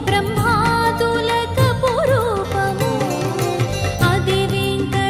బ్రహ్మాదులకు పురూపము అది వెంకట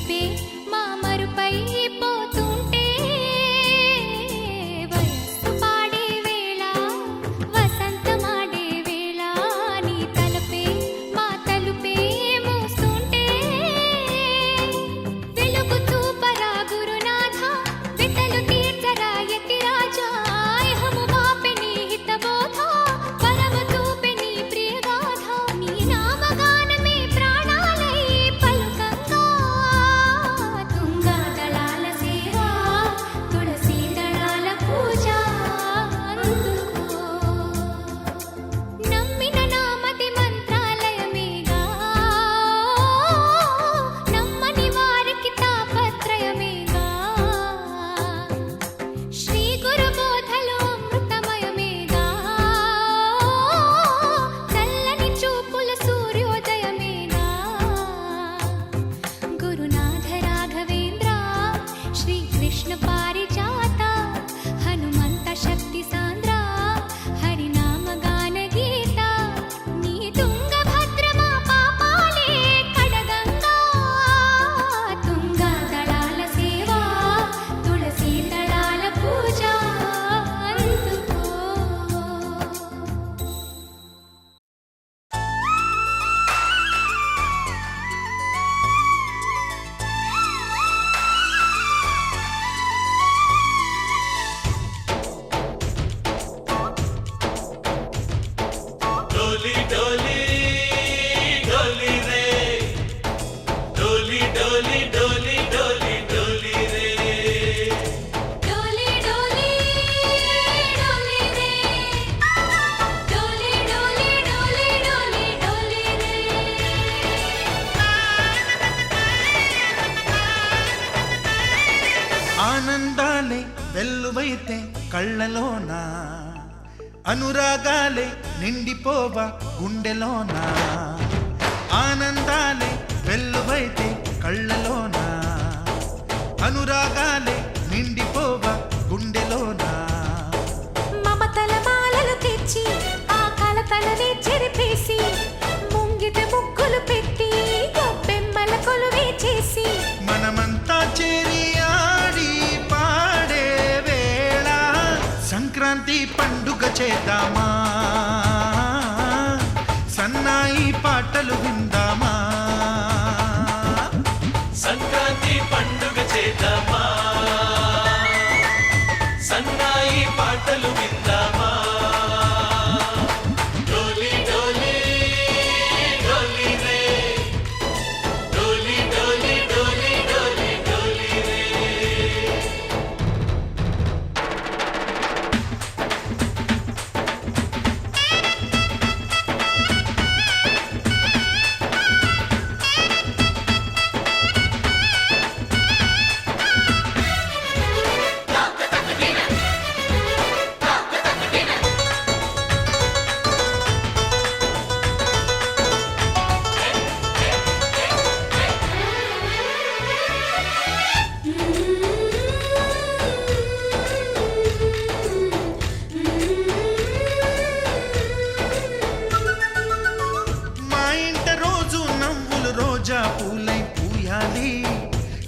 పిలుపే మా మరుపై పోతుంటే వయస్సు పాడే వేళ వసంతమాడే వేళ నీ తలపే మా తలుపే మూస్తుంటే వెలుగుతూ పరా గురునాథ వితలు తీర్చరా యతి రాజా ఇహము మాపె నీ హితబోధ పరము చూపె నీ ప్రియగాథ నీ నామగానమే ప్రాణాలై పలుకంగా తుంగా దళాల సేవ తులసి దళాల పూజ అందుకో నమ్మిన నామతి మంత్రాలయమేగా నమ్మని వారికి తాపత్రయమేగా శ్రీ గురు బోధలో అమృతమయమేగా చల్లని చూపుల సూర్యోదయమేగా గురునాథ రాఘవేంద్ర శ్రీకృష్ణ పారిజాత హనుమంత శక్తి సాంద్ర హరినామ గాన గీత నీ తుంగభద్ర మా పాపాలే కడగంగా తుంగా దళాల సేవ తులసి దళాల పూజ అందుకో डोली डोली डोली रे डोली डोली डोली डोली डोली रे डोली डोली डोली रे डोली डोली डोली डोली डोली रे ఆనందాలే వెల్లువైతే కళ్ళలోన అనురాగాలే నిండిపోవా గుండెలోన ఆనందాలే వెల్లువైతే కళ్ళలోన అనురాగాలే నిండిపోవా గుండెలోన మమతల మాలలు తెచ్చి ఆ కలతలనే చెరిపేసి ముంగిట ముగ్గులు పెట్టి గొప్పెమ్మల కొలువే చేసి మనమంతా చేరి ఆడి పాడే వేళ సంక్రాంతి పండుగ చేద్దామా సన్నాయి పాటలు విందామా సంక్రాంతి పండుగ చేద్దామా సన్నాయి పాటలు విందామా డోలి డోలి డోలి రే డోలి డోలి డోలి డోలి డోలి రే మా ఇంట రోజు నవ్వులు రోజా పూలై పూయాలి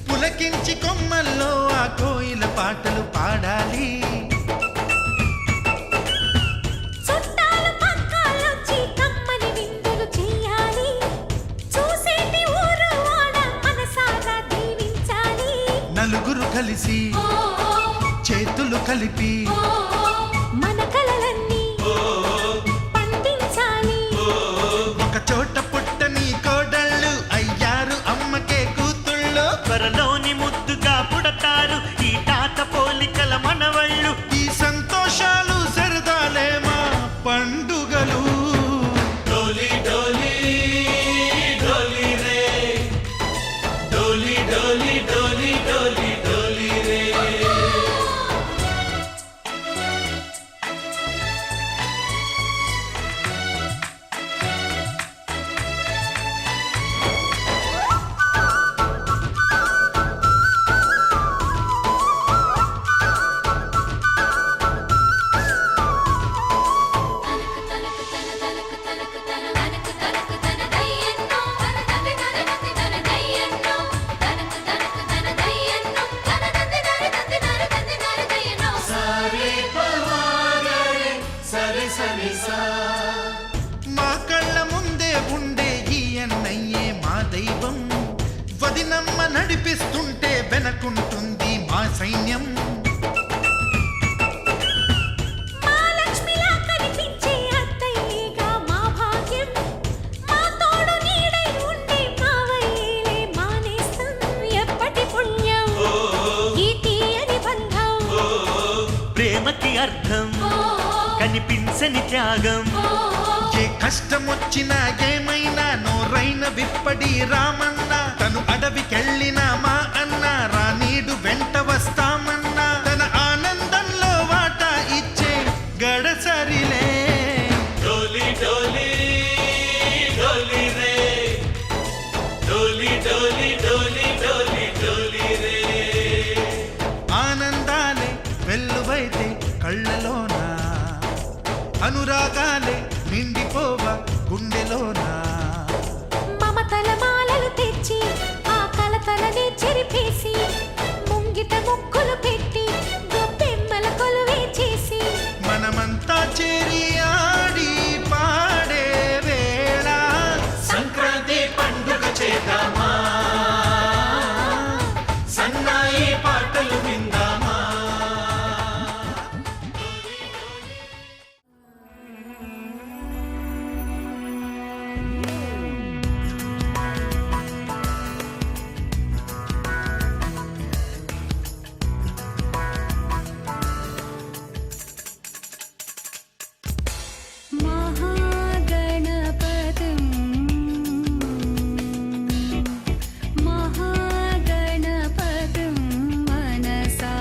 పులకించి కొమ్మల్లో ఆ కోయిల పాటలు పాడాలి చుట్టాలు పక్కాలొచ్చి కమ్మని విందులు చెయ్యాలి చూసేటి ఊరు వాడ మనసారా దీవించాలి నలుగురు కలిసి చేతులు కలిపి మన కలలన్నీ పండించాలి ఒక చోట పుట్టని కోడళ్ళు అయ్యారు అమ్మకే కూతుళ్ళు త్వరలోని ముద్దుగా పుడతారు ఈ తాత పోలికల మనవళ్ళు ఈ సంతోషాలు సరదాలే మా పండుగలు డోలి డోలి డోలి రే డోలి డోలి డోలి డోలి డోలి రే ప్రేమకి అర్థం కనిపించని త్యాగం. ఏ కష్టం వచ్చినా ఏమైనా నోరైన విప్పడి రామన్న, తను అడవికెళ్ళినా మా అన్న రానీడు వెంట వస్తామన్నా, తన ఆనందంలో వాటా ఇచ్చే గడసరిలే. డోలి డోలి డోలి రే, డోలి డోలి డోలి డోలి డోలి రే. ఆనందాలే వెల్లువైతే కళ్ళలోనా, అనురాగాలే నిండిపోవ గుండెలోనా. మమతల మాలలు తెచ్చి ఆ కలతలని చెరిపేసి, ముంగిట ముక్కులు పెట్టి గొప్పెమ్మల కొలువే చేసి, మనమంతా చేరి ఆడి పాడే వేళ సంక్రాంతి పండుగ చేద్దామా, సన్నాయి పాటలు విందామా. మహాగణపతిం మహాగణపతిం మనసా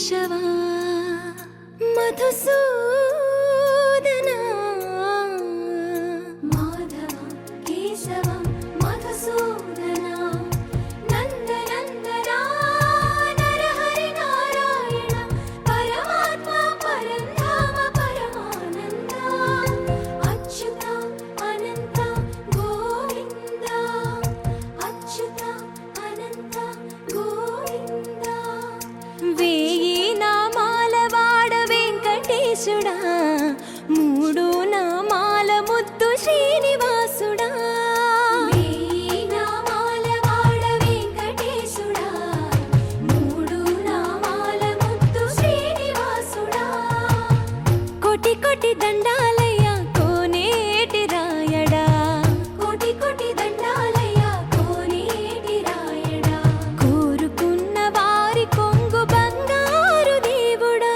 కేశవా మధుసూదనా మాధవ కేశవ మధుసూదనా నందనందనా నరహరి నారాయణ పరమాత్మ పరంధామ పరమానంద అచ్యుత అనంత గోవింద అచ్యుత అనంత గోవింద వేయి నామాల వాడ వెంకటేశుడా మూడు నామాల ముద్దు శ్రీనివాసుడా వేయి నామాల వాడ వెంకటేశుడా మూడు నామాల ముద్దు శ్రీనివాసుడా కోటి కోటి దండాలయ్య కోనేటి రాయడా కోటి కోటి దండాలయ్య కోనేటి రాయడా కోరుకున్న వారి కొంగు బంగారు దేవుడా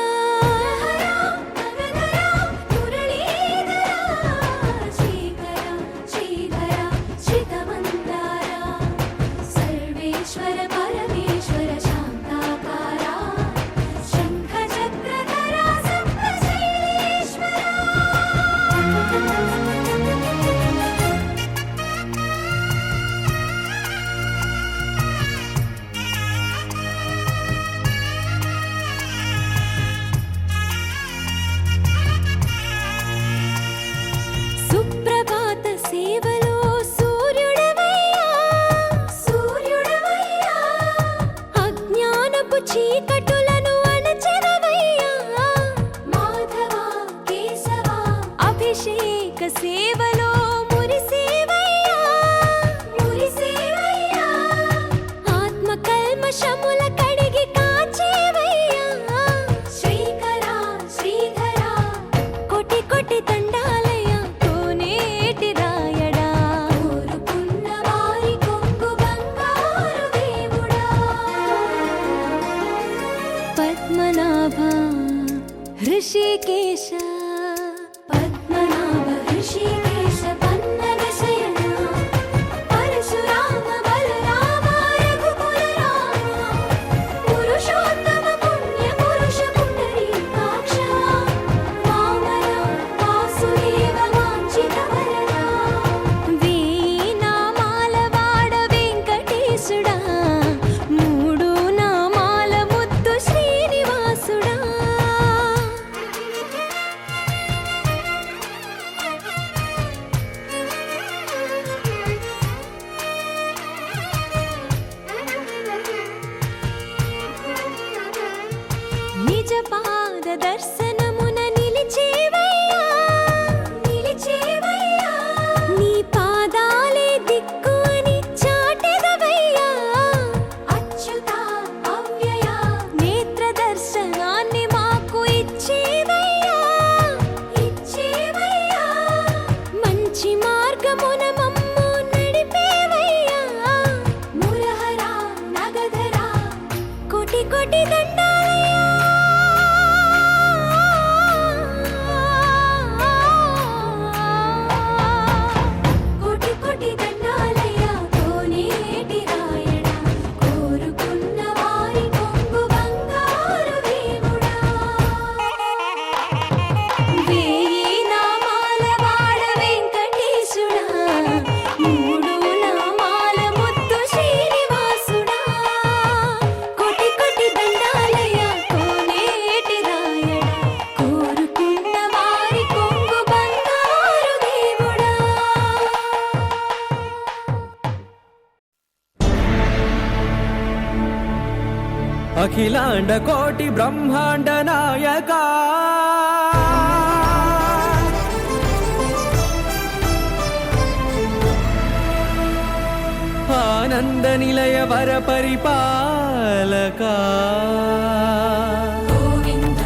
సర్వేశ్వర పరమేశ్వర శాంతాకార శంఖ చక్రధర సప్తశైలేశ్వర సుప్రభాత సేవలో సూర్యుడవయ్యా సూర్యుడవయ్యా అజ్ఞానపు చీకటులను అణచెదవయ్యా మాధవ కేశవ అభిషేక సేవలో మురిసేవయ్యా మురిసేవయ్యా ఆత్మ కల్మషముల కడిగి కాచేవయ్యా శ్రీకర శ్రీధర కోటి కోటి దండాలయ కోనేటి రాయడా కోరుకున్న వారి కొంగు బంగారు దేవుడా పద్మనాభ హృషికేశ పద్మనాభ హృషికేశ పన్నగ శయన పరశురామ బలరామ రఘుకుల రామ పురుషోత్తమ పుణ్య పురుష పుండరీకాక్ష వామన వాసుదేవ వాంఛిత వరద వేయి నామాల వాడ వెంకటేశుడా మూడు నామాల ముద్దు శ్రీనివాసుడా నిజ పాద దర్శనమున నిలిచేవయ్యా నిలిచేవయ్యా నీ పాదాలే దిక్కు అని చాటెదవయ్యా అచ్యుత అవ్యయ నేత్ర దర్శనాన్ని మాకు ఇచ్చేవయ్యా ఇచ్చేవయ్యా మంచి మార్గమున మమ్ము నడిపేవయ్యా మురహర నగధర కోటి కోటి దండాలయ్యా కోటి కోటి దండాలయ్యా కోనేటి రాయడా కోరుకున్న వారి కొంగు బంగారు దేవుడా వేయి నామాల వాడ వెంకటేశుడా మూడు నామాల ముద్దు శ్రీనివాసుడా కోటి కోటి దండాలయ్యా కోనేటి రాయడా కోరుకున్న వారి కొంగు బంగారు దేవుడా అఖిలాండ కోటి బ్రహ్మాండ నాయక ఆనంద నిలయ వర పరిపాలక గోవింద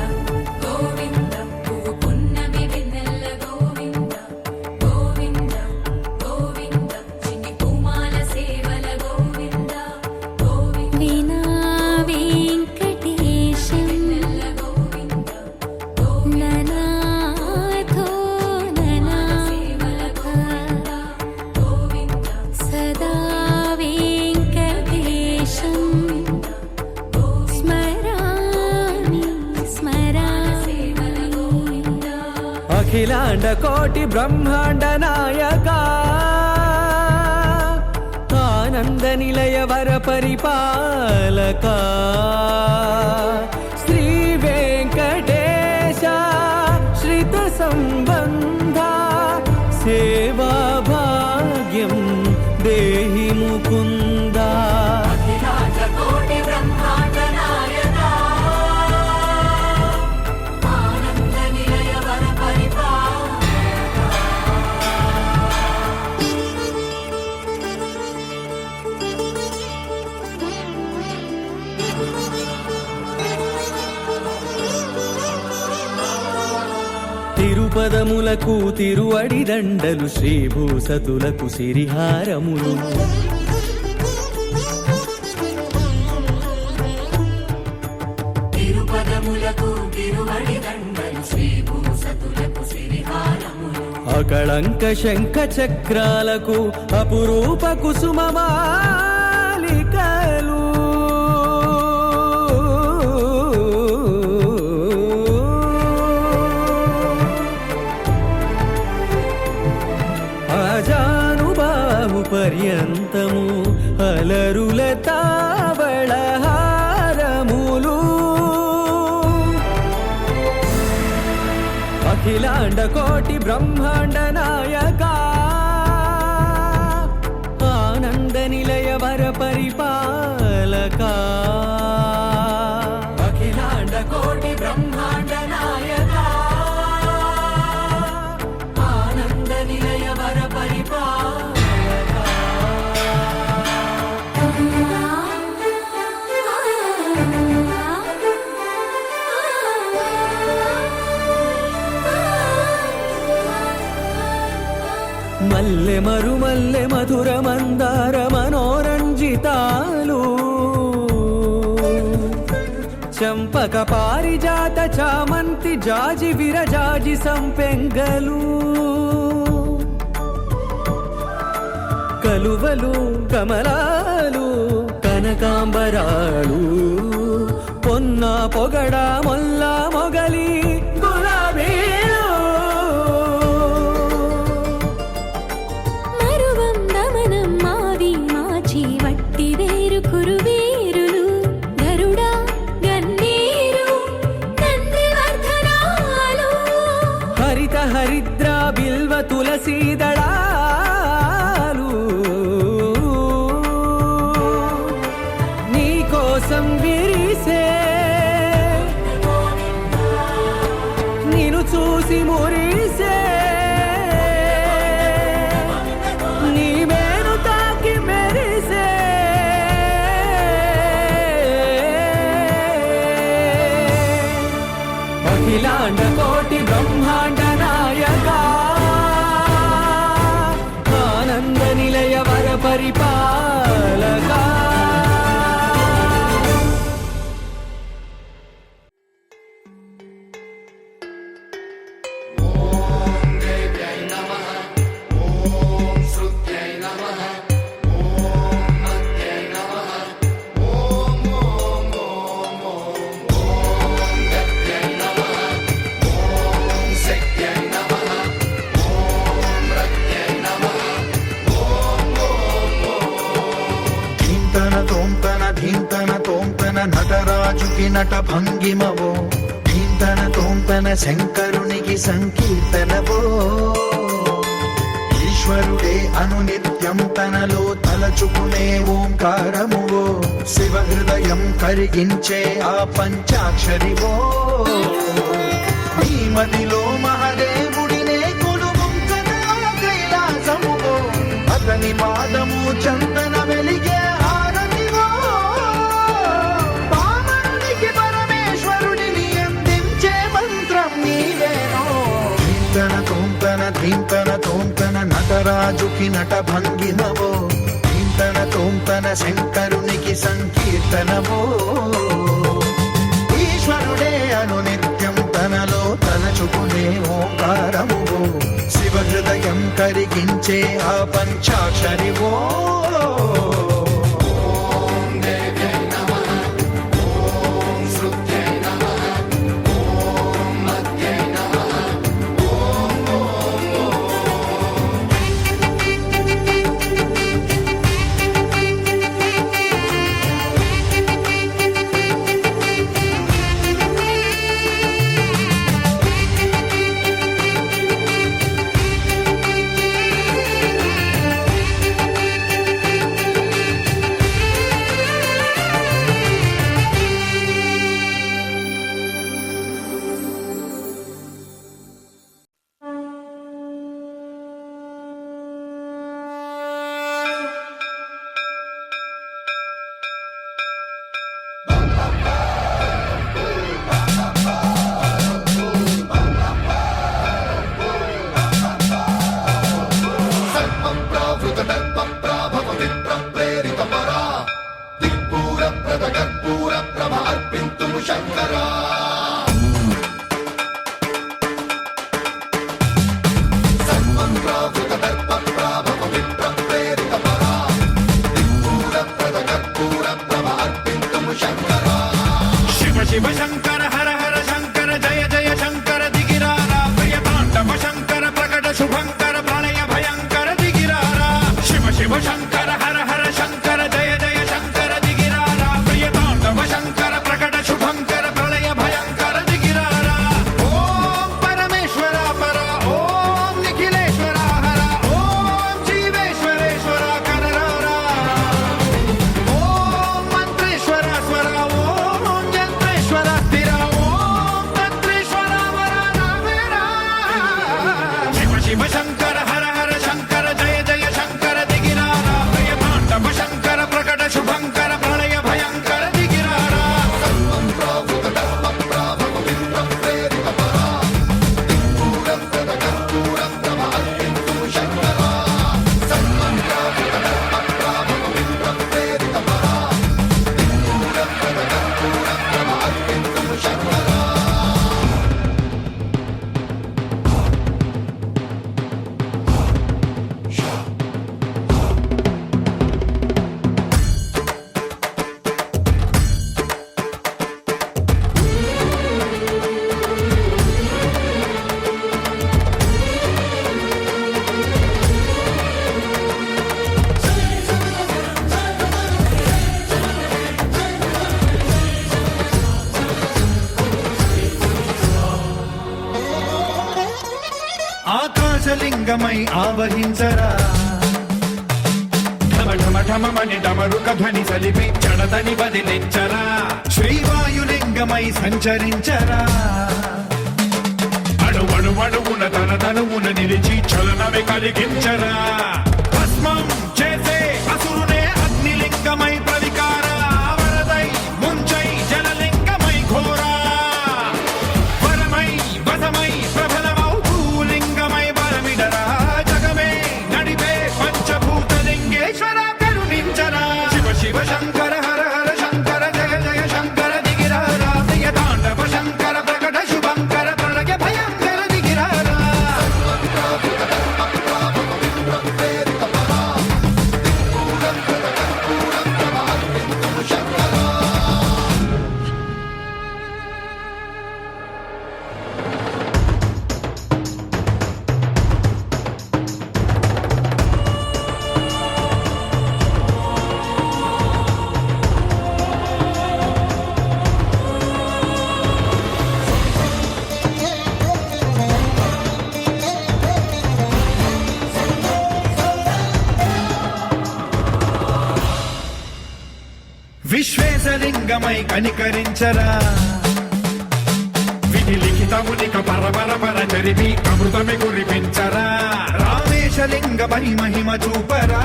గోవింద పువ్వు పున్నమి వెన్నెల గోవింద గోవింద గోవింద చిన్ని పూమాల సేవల గోవింద గోవింద వీణా వెంకటేశం గోవింద ననాథో ననా సేవల గోవింద గోవింద సదా వెంకటేశం స్మరామి అఖిలాండ కోటి బ్రహ్మాండ నాయక ఆనంద నిలయ వర పరిపాలక శ్రీ వెంకటేశ శ్రిత సంబంధ సేవా భాగ్యం దేహి ముకుంద కోటి బ్రహ్మాండ నాయక ఆనంద నిలయ వర తిరుపదములకు తిరువడి దండలు శ్రీభూసతులకు సిరిహారములు తిరుపదములకు తిరువడి దండలు శ్రీభూసతులకు సిరిహారములు అకళంక శంఖ చక్రాలకు అపురూప కుసుమమాలికలు ఆజానుబాహు పర్యంతము అలరుల తావళహారములు అఖిలాండ కోటి బ్రహ్మాండ నాయక ఆనంద నిలయ వర పరిపాలక అఖిలాండ కోటి బ్రహ్మాండ నాయక ఆనంద నిలయ వర మల్లె మరుమల్లె మధుర మందార మనోరంజితాలు చంపక పారిజాత చామంతి జాజి విరజాజి సంపెంగలు కలువలు కమలాలు కనకాంబరాలు పొన్న పొగడ మొల్ల మొగలి గులాబీలు మరువందమనం మావి మాచి వట్టి వేరు కురువేరులు గరుడా గన్నేరు నందివర్ధనాలు హరిత హరిద్ర బిల్వ తులసీదళాలు నీ కోసం విరిసే నిన్ను చూసి మురిసే నీ మేను తాకి మెరిసే అఖిలాండ కోటి బ్రహ్మాండ నాయక ఆనంద నిలయ వర పరిపాలక ధీంతన తోంతన నటరాజుకి నట భంగిమవో ధీంతన తోంతన శంకరునికి సంకీర్తనవో ఈశ్వరుడే అనునిత్యం తనలో తలచుకునే ఓంకారమువో శివ హృదయం కరిగించే ఆ పంచాక్షరివో నీ మదిలో మహదేవుడినే కొలువుంచగా కైలాసమువో అతని పాదము చందన వెలిగే హారతివో పామరునికి పరమేశ్వరుడిని అందించే మంత్రం నీవేనో ధీంతన తోంతన నటరాజుకి నట భంగిమవో ధీంతన శంకరునికి సంకీర్తనవో ఈశ్వరుడే అనునిత్యం తనలో తలచుకునే ఓంకారమువో శివ హృదయం కరిగించే ఆ పంచాక్షరివో లింగమై ఆవహించరా ఢమఢమని డమరుక ధ్వని సలిపి చడతని బదిలించరా శ్రీవాయులింగమై సంచరించరా అణువున తన తనువున నిలిచి చలనమే కలిగించరా భస్మం చేసే అసురునే అగ్నిలింగమై ప్రవికార వరదై ముంచై జలలింగమై ఘోరా వరమై వసమై ప్రబలమౌ భూలింగమై బలమిడరా జగమే నడిపే పంచభూత లింగేశ్వర కరుణించరా శివ శివ శంకర హర హర శంకర జయ జయ శంకర దిగిరారా ప్రియ తాండవ శంకర ప్రకట శుభంకర ప్రళయ భయంకర దిగిరారా విశ్వేశలింగమై కనికరించరా విధి లిఖితమునిక పరపర చరిమి అమృతమి కురిపించరా రామేశలింగమై మహిమ చూపరా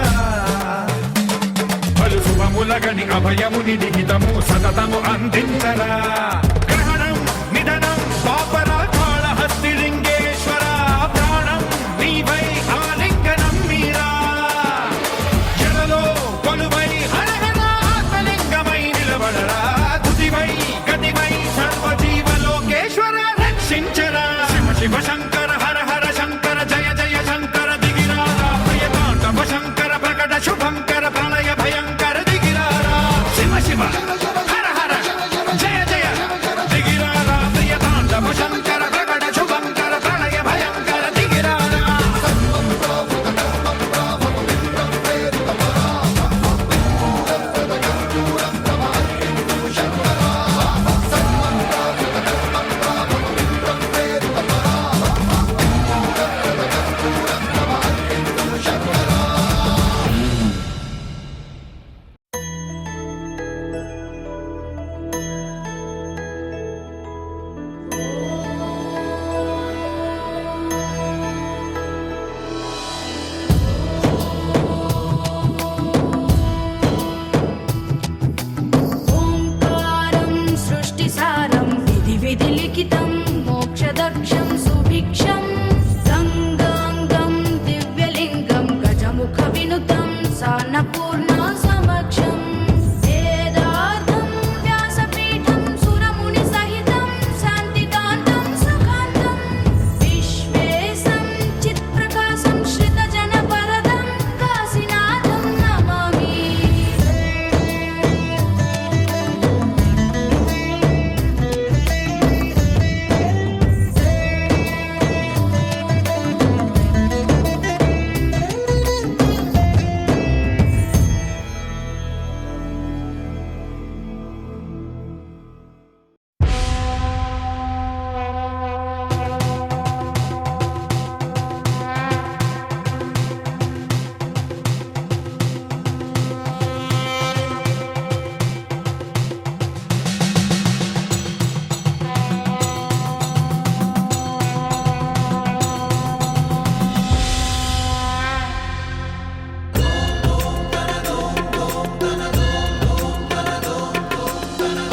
పలు శుభములగని అభయముని లిఖితము సతతము అందించరా గ్రహణం నిధనం పాపరా కాళహస్తి లింగేశ్వర ప్రాణం నీవై ఆలింగనం మీరా జలలో కొలువై హరహర ఆత్మలింగమై నిలబడరా తుదివై గతివై సర్వజీవలోకేశ్వర రక్షించరా శివ శివ శంకర హర హర శంకర జయ జయ శంకర దిగిరారా ప్రియ తాండవ శంకర ప్రకట శుభంకర ప్రళయ భయంకర దిగిరారా శివ శివ హర హర జయ జయ దిగిరారా ప్రియ తాండవ శంకర ప్రకట శుభంకర ప్రళయ భయంకర దిగిరారా ఓంకారం సృష్టిసారం విధి విధి లిఖితం మోక్షదక్షం సుభిక్షం గంగాంగం దివ్యలింగం గజముఖ వినుతం సాన్నపూర్ణ సమక్షం వేదార్థం వ్యాసపీఠం సురముని సహితం శాంతికాంతం సుఖాంతం విశ్వేశం చిత్ప్రకాశం శ్రితజన వరదం కాశీనాథం నమామి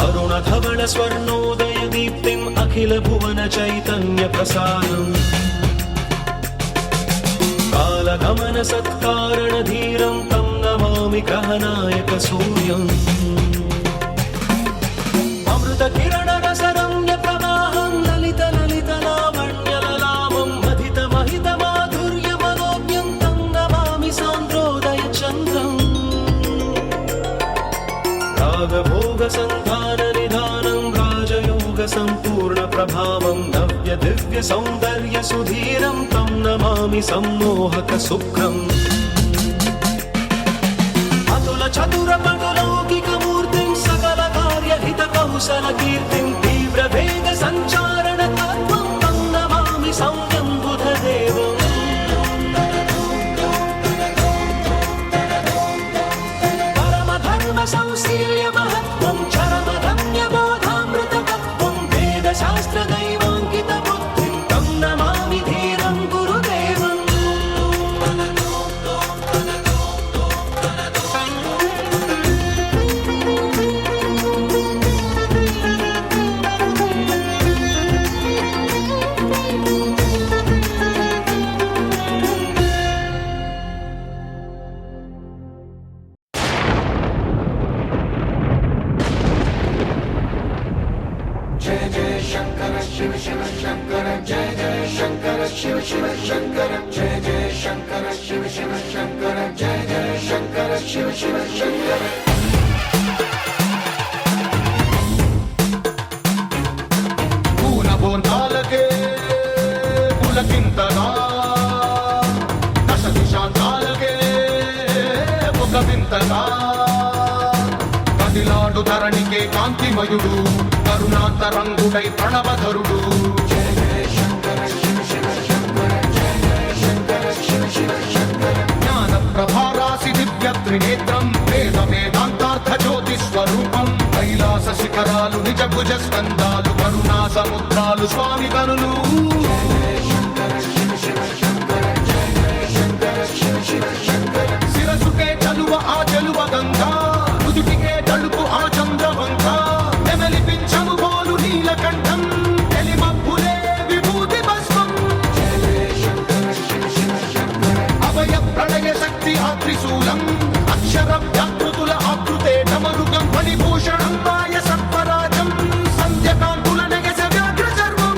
అరుణధవళ స్వర్ణోదయ దీప్తిం అఖిల భువన చైతన్య ప్రసారం కాలగమన సత్కారణ ధీరం తం నమామి గ్రహనాయక సూర్యం అమృత కిరణ రసరమ్య ప్రవాహం లలిత లలిత లావణ్య లలామం మధిత మహిత మాధుర్య మనోజ్ఞం తం నమామి సాంద్రోదయ చంద్రం రాగభోగ సంధాన నిధానం రాజయోగ సంపూర్ణ ప్రభావం నవ్య దివ్య సౌందర్య సుధీరం తం నమామి సమ్మోహక శుక్రం అతుల చతుర పటులౌకిక మూర్తిం సకల కార్య హిత కౌశల కీర్తిం తీవ్ర వేగ సంచారణ తత్వం తం నమామి సంయం బుధదేవం సౌశీల్య మహత్వం చరమరమ్య బోధామృతత్వం వేద శాస్త్ర దైవాంకిత బుద్ధిం తం నమామి ధీరం గురుదేవం. పూల బోందాలకే పులకింతగా దశ దిశాంతాలకే ఒక వింతగా కదిలాడు ధరణికే కాంతిమయుడు కరుణాంతరంగుడై ప్రణవధరుడు. జ్ఞాన ప్రభారాసి దివ్య త్రినేత్రం వేద వేదాంతార్థ జ్యోతి స్వరూపం కైలాస శిఖరాలు నిజ భుజ స్కందాలు కరుణా సముద్రాలు స్వామి కనులు. శిరసుకే చలువ ఆ చెలువ గంగా నుదుటికే తలుపు ఆ చంద్రవంక నెమలిపించము బోలు నీలకంఠం తెలిమబ్బులే విభూతి భస్మం. అభయ ప్రళయ శక్తి ఆ త్రిశూలం అక్షర వ్యాకృతుల ఆకృతే డమరుగం ఫణిభూషణం మాయ సర్పరాజం సంధ్యకాంతుల నెగస వ్యాఘ్ర చర్మం.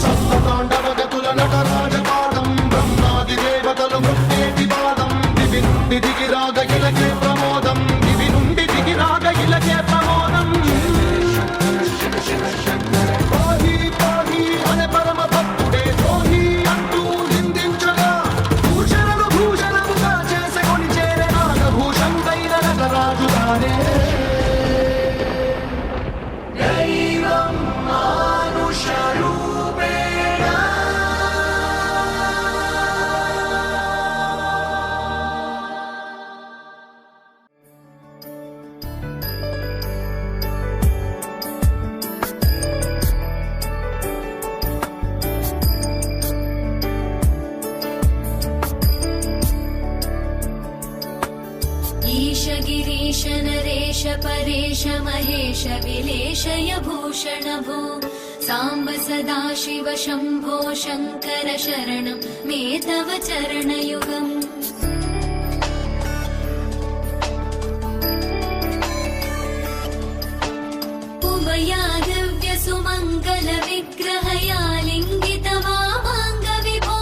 సప్తతాండవగతుల నటరాజపాదం బ్రహ్మాది దేవతలు మృత్యేటి పాదం దివి నుండి దిగిరాగ ఇలకే ప్రమోదం దివి నుండి దిగిరాగ ఇలకే ప్రమోదం. పాహి పాహి అనే పరమ భక్తుడే ద్రోహి అంటూ నిందించగా భూషణలు భూషణముగా చేసుకొని చేరే నాగభూషం దైన నటరాజు తానే. దైవం మానుష రూపేణ ईश गिरीश नरेश परेश महेश विलेशय भूषण भो साम्ब सदा शिव शम्भो शङ्कर शरणं मे तव चरणयुगम्. उमया दिव्य सुमङ्गल विग्रहया लिङ्गित वामाङ्ग विभो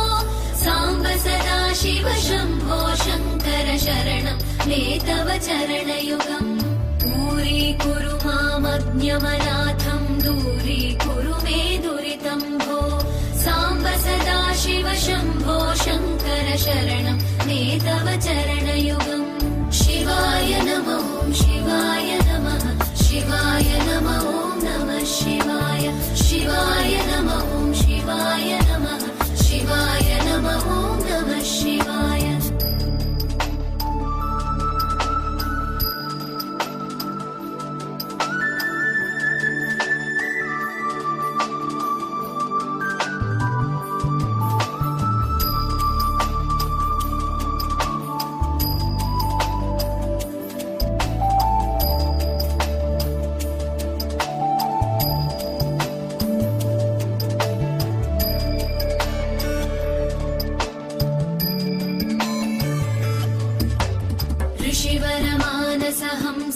साम्ब सदा शिव शम्भो शङ्कर शरणं मे तव चरणयुगम्. दूरीकुरु मामज्ञमनाथं दूरीकुरु मे दुरितं भो साम्ब सदा शिव शम्भो शङ्कर शरणं मे तव चरणयुगम्. शिवाय नमो शिवाय नमः शिवाय नमो नमः शिवाय शिवाय नमो शिवाय नमः शिवाय नमो नमः शिवाय.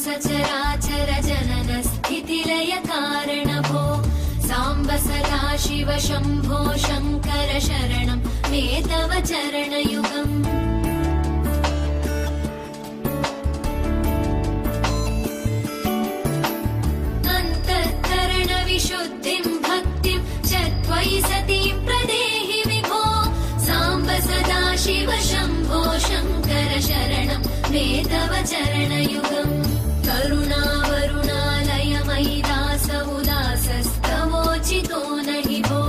सचराचर जनन स्थितिलय कारण भो साम्ब सदा शिव शम्भो शङ्कर शरणं मे तव चरणयुगम्. अन्तःकरण विशुद्धिं भक्तिं च त्वयि सतीं प्रदेहि विभो साम्ब सदा शिव शम्भो शङ्कर शरणं मे तव चरणयुगम्. करुणावरुणालयमयि दास उदासस्तवोचितो नहि भो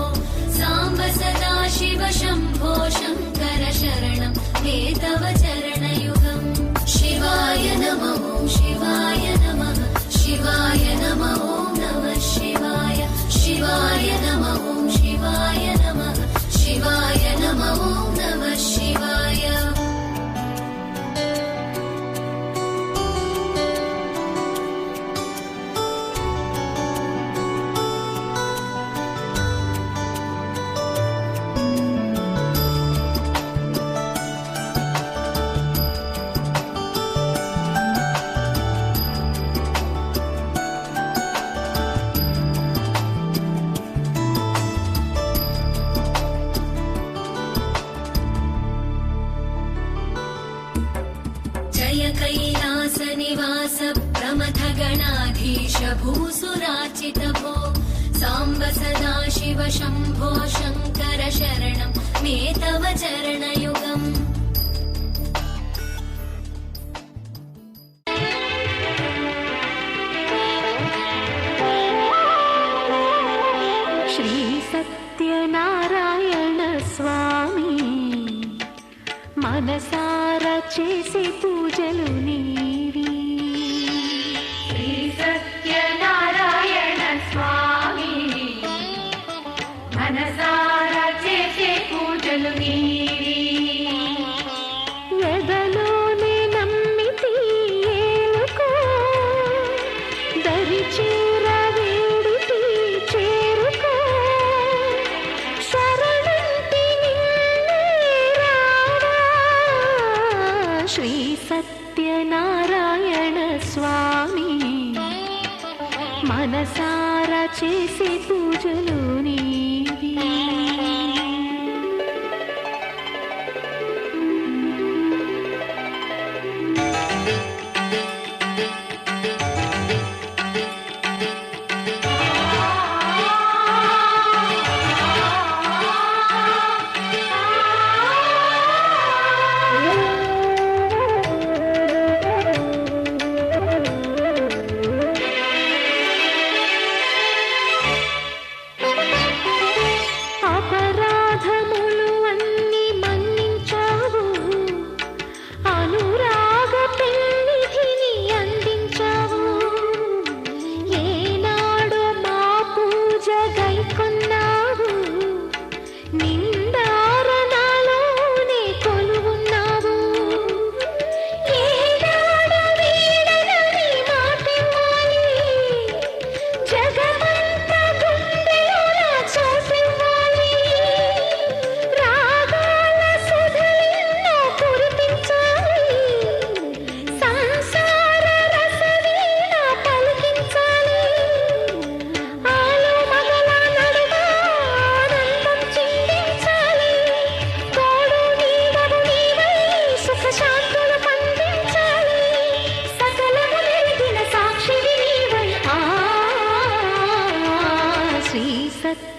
साम्ब सदा शिव शम्भो शङ्कर शरणं मे तव चरणयुगम्. कैलास निवास प्रमथ गणाधीश भूसुराचित भो साम्ब सदा शिव शम्भो शङ्कर शरणं मे तव चरणयुगम् श्री सत्यनारायण स्वामी మనసారా చేసే పూజలు నీవి శ్రీ సత్యనారాయణ స్వామి మనసారా చేసే పూజలు నీవి ఎదలోనే నమ్మితి ఏలుకో దరి చేర వేడితి చేరుకో శరణంటి శ్రీ సత్యనారాయణ స్వామి మనసారా చేసే పూజలు నీవి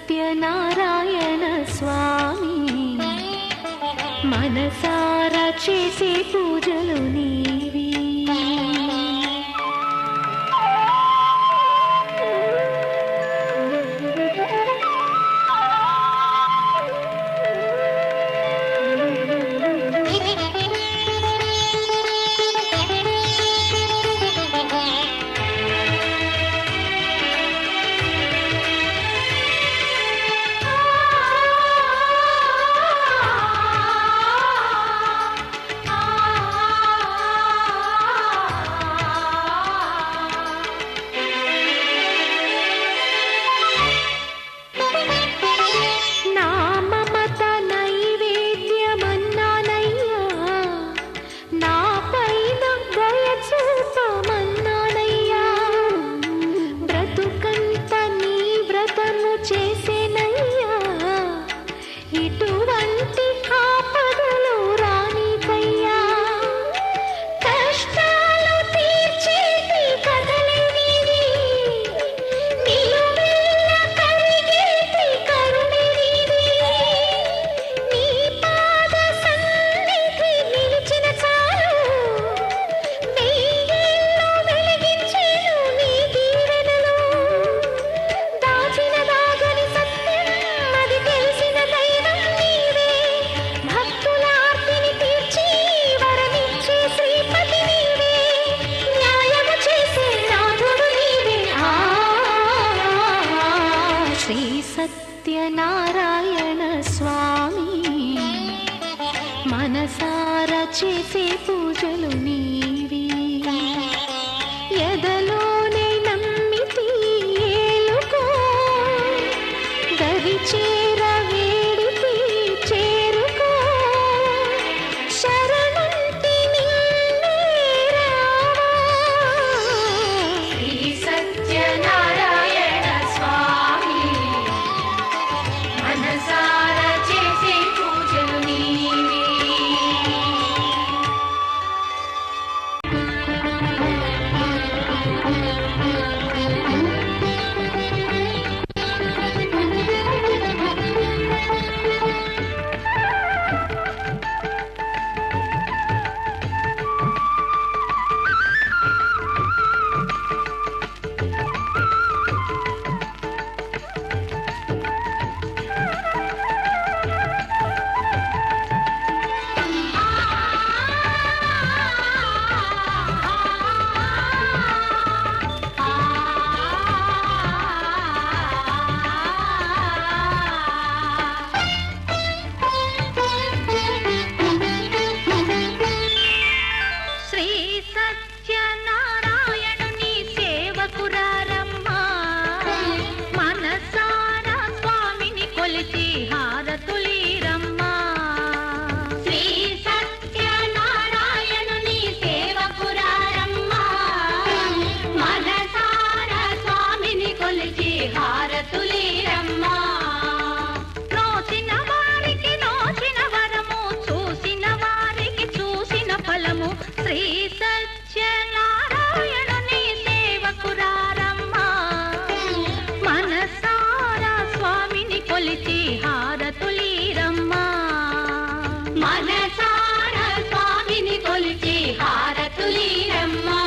సత్యనారాయణ స్వామి మనసారా చేసే పూజలు నీవి సత్యనారాయణ స్వామి మనసారా చేసే పూజలు నీవి ఎదలోనే నమ్మితి ఏలుకో దరి చేర వేడితి చేరుకో శరణంటి శ్రీ సత్యనారాయణ స్వామి మనసారా చేసే పూజలు నీవి సత్యనారాయణుని సేవకురారమ్మా మనసారా స్వామిని కొలిచి హారతులీరమ్మా శ్రీ సత్యనారాయణుని సేవకురారమ్మా మనసారా స్వామిని కొలిచి హారతులీరమ్మా నోచిన వారికి నోచిన వరము చూసిన వారికి చూసిన ఫలము శ్రీ సత్యనారాయణుని సేవకురారమ్మా మనసారా స్వామిని కొలిచి హారతులీరమ్మా మనసారా స్వామిని కొలిచి హారతులీరమ్మా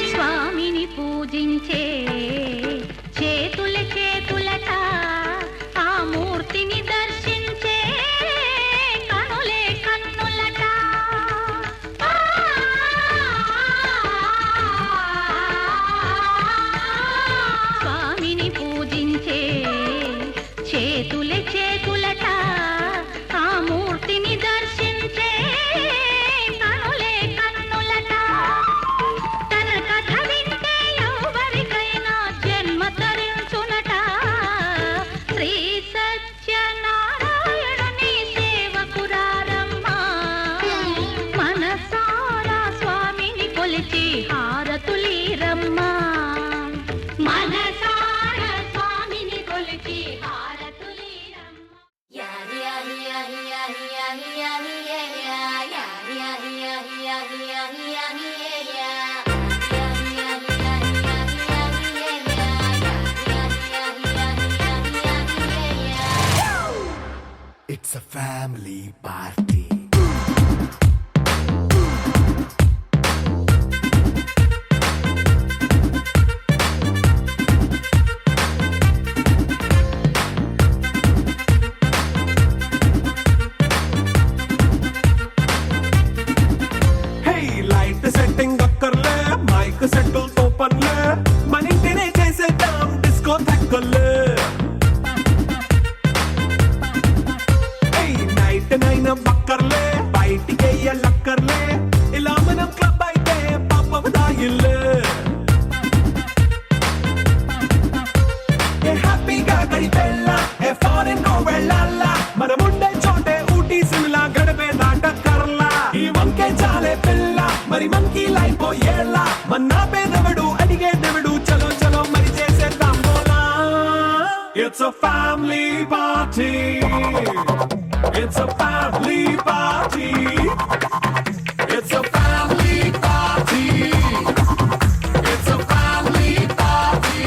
స్వామిని పూజించే చేతుల చేతులట ఆ మూర్తిని దర్శించే కనులే కన్నులట స్వామిని పూజించే చేతుల చేతులట ఆ మూర్తిని దర్శించే కనులే కన్నులట తన కథ వింటే ఎవరికైనా జన్మ తరించునట శ్రీ సత్యనారాయణుని సేవకురారమ్మా మనసారా స్వామిని కొలిచి హారతులీరమ్మా మనసారా స్వామిని కొలిచి హారతులీరమ్మా It's a family party. Hey, light setting అక్కర్లే మైక్ సెట్టుల్ తో పనులే మన ఇంటినే చేసేద్దాం డిస్కో థక్కర్లే నైట్ నైన్ బక్కర్లే బయటికి లక్కర్లే ఇలా మనం క్లబ్ అయితే పాపం దాయిల్లే హ్యాపీగా గడిపెళ్ళ ఏ ఫారెన్ నో వెళ్ళాలా మనం ఉండే చోటే ఊటీ సిమ్లా గడిపే దాటక్కర్లా ఈ వంకే చాలే పిల్ల మరి మంకీ లైఫ్ ఏళ్ళ మన్నా పేదవడు అడిగేదెవడు చలో చలో మరి చేసేద్దాం బోలా It's a family party. It's a family party. It's a family party. It's a family party.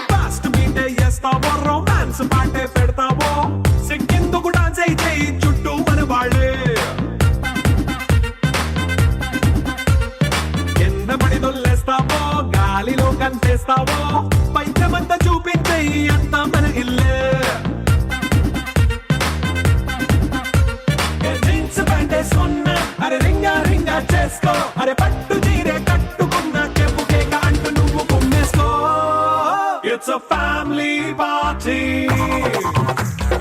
Fast మీటే చేస్తావో రొమాన్స్ పాటే పెడతావో సిక్కిందుకు డాన్స్ అయితే చుట్టూ మన వాళ్ళే కింద పడి దొల్లేస్తావో గాలిలో కంటేస్తావో పైచమంతా చూపించే అంతా మన ఇల్లే జీన్స్ ప్యాంట్ వేసుకున్నా అరే రింగా రింగా చేసుకో అరే పట్టు చీరే కట్టుకున్న చెప్పు కేక అంటూ నువ్వు కుమ్మేసుకో It's a family party.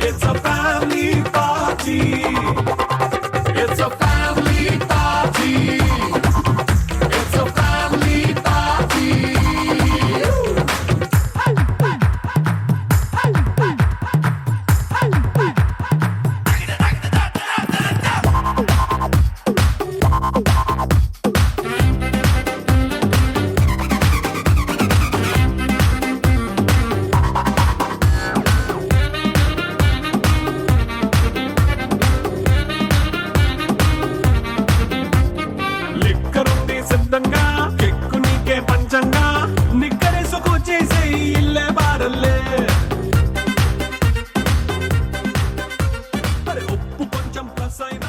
It's a family party. It's a family party. It's a family party. మరి ఉప్పు కొంచెం ప్లస్ అయినా